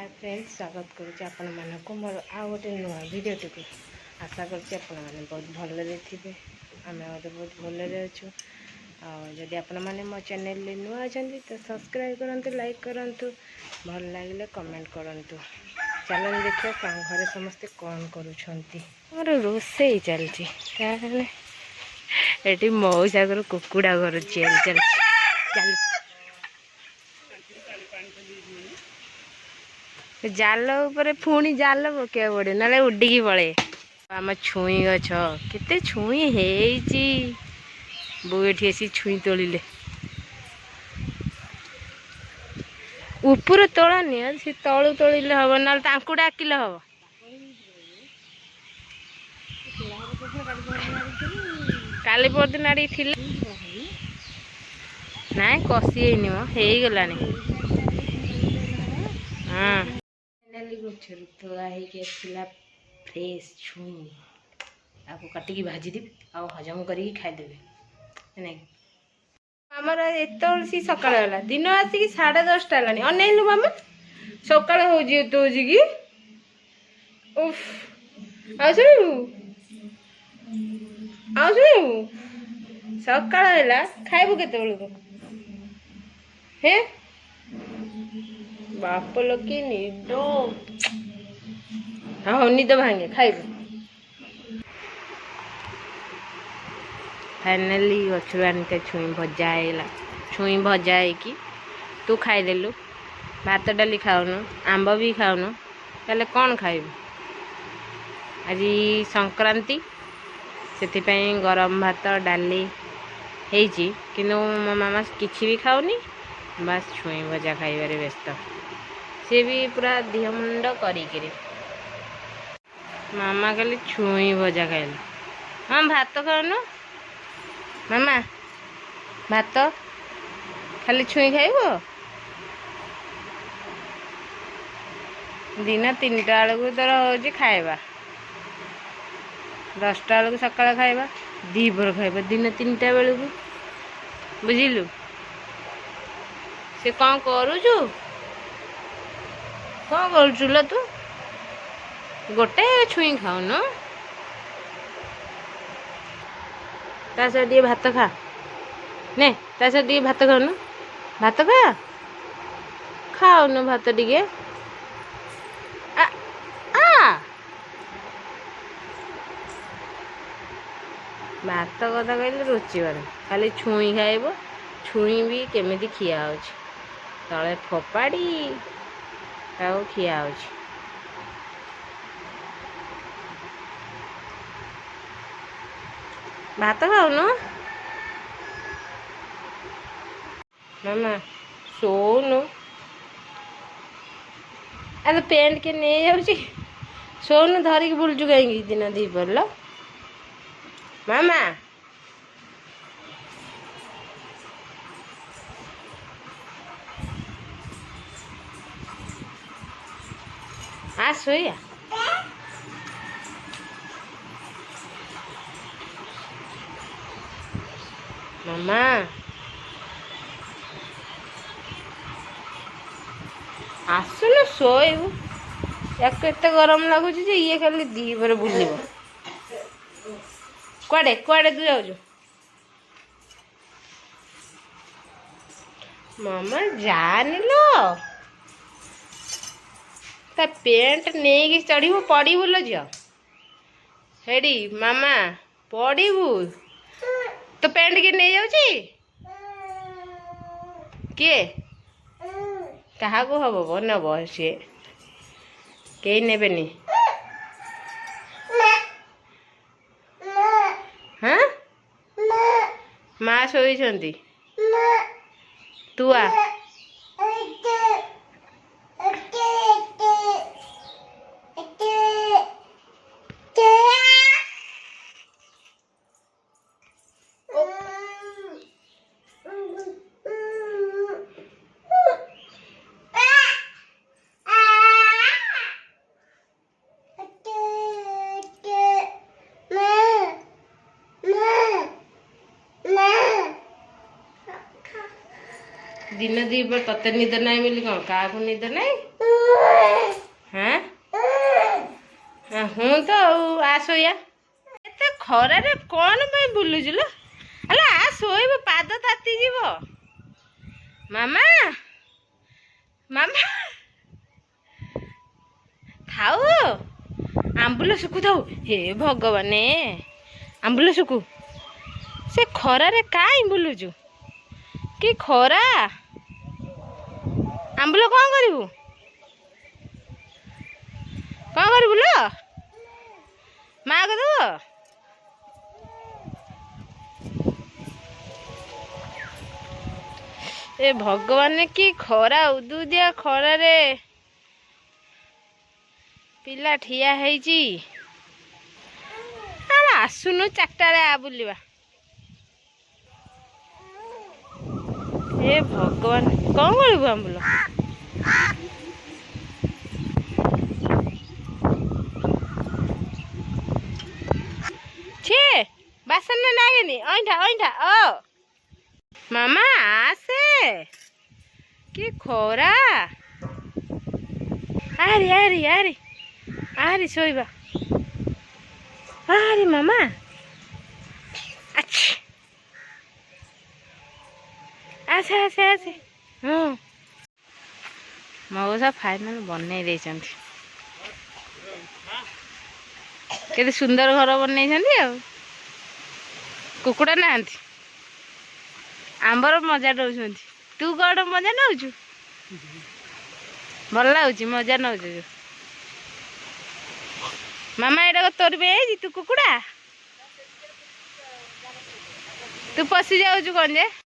Hi friends, स्वागत करुच्ची आपण मानक मोर आ गोटे नुआ भिडियोटी को आशा करुच्ची आपण मैंने बहुत भलरे थे। आम बहुत भलरे अच्छु। आदि आपण मैंने मो चैनल नुआ अच्छा तो सब्सक्राइब करूँ, लाइक करूँ, भल लगे कमेंट करूँ। चलो देखिए घरे समस्ते कौन कर रोसे चलती ये मऊसा घर कुकुड़ा घर चल चल जाल उपर पुणी जाल पकड़ा पड़े ना उडिकी पड़े। आम छुई गछ केते छुई है बो ये छुई तोड़े ऊपर तोड़नी सी तलू तोड़े हम ना डाकिले हम काली परदिन आड़ी थी ना कषि होगला हाँ गचर तोड़ा फ्रेश छुई आपको काटिकी भाजीदेवी आ हजम कर खाईदेवी ना आमर एत सका दिन आसिक 10:30 है अनेलु मामा सका हो कि उफ सका खाइबू के हे बाप लोग निद हाँ निद भांगे खाइबू फाइनाली गचर आनिका छुई भजा है छुई भजा है तू खाईदेलु भात डाली खाऊनु आंब भी खाऊनु ताले कौन खाइबू आज संक्रांति से गरम भात डाली कि मो मामा किसी भी खाऊनी बस छुई भजा खाइबारे व्यस्त सी भी पूरा देह मुंड करी मामा खाली छुई भजा खाइल हाँ भात खाऊनु मामा भात खाली छुई खाइबो दिन 3टा बेलू तोर हो खाइबा 10टा बेलू सकाळ खाइबा दीपर खाइबा दिन 3टा बेलू बुझिलु से कौन करुचु कौन करुचु लो तू गोटे छुई खाऊनु ता सह भात खा ने ता सह भात खाऊनु भात खा खाऊनु भात टिके भात कथा कहले रुचिबार खाली छुई खाइब छुई भी केमिति खिया होछि तले फोपाड़ी खिया होछि भात खाऊनु मामा सोनु अरे पेंट के नहीं जाऊँ सोनु धरिकी बुलचु कहीं दिन दीपर लो मामा हाँ सोया मामा आसुन शोबू या गरम लगुच ये खाली दीपर बुल कुआडे कुआडे तू जाऊ मामा जानी लो ता पेंट नहीं चढ़ू पड़ू लो झील हेडी मामा पड़ू तो पेंट के नहीं जाऊँ किए क्या को हम नब सी कई नेबेनी हाँ माँ शोई तू आ दिन दी तते निद ना बोली कौन क्या निद ना हाँ हाँ हूँ तो आ सोया एत खर कौन बुलुच लो अला आ शोब पाद ताती जीव मामा मामा थाऊ आंबुल सुखु थाऊ हे भगवान आंबुल सुखु से खरारे काई बुलुचु कि खरा आंबुल कौन करू लो माँ को दब ए भगवान की खरा उदुदिया खरा रे पिला ठिया है आसुनु चारटा आ बुलिबा ए भगवान कौन करू आंबुल छे बासन लागेनी ऐठा ऐठा ओ मामा आसे कि खरा आरे आरे आरे आरे सोइबा आरे मामा अच्छा आसे आसे आसे हाँ मौसा फाइनाल बनई देइछन्ति केते सुंदर घर बनई कुकुड़ा ना आंबर मजा नौ तू कौन मजा नौ भल लगुच मजा नौ मामा एटा तोर भी तू कुकुड़ा तू पशि जाऊँ कौन जे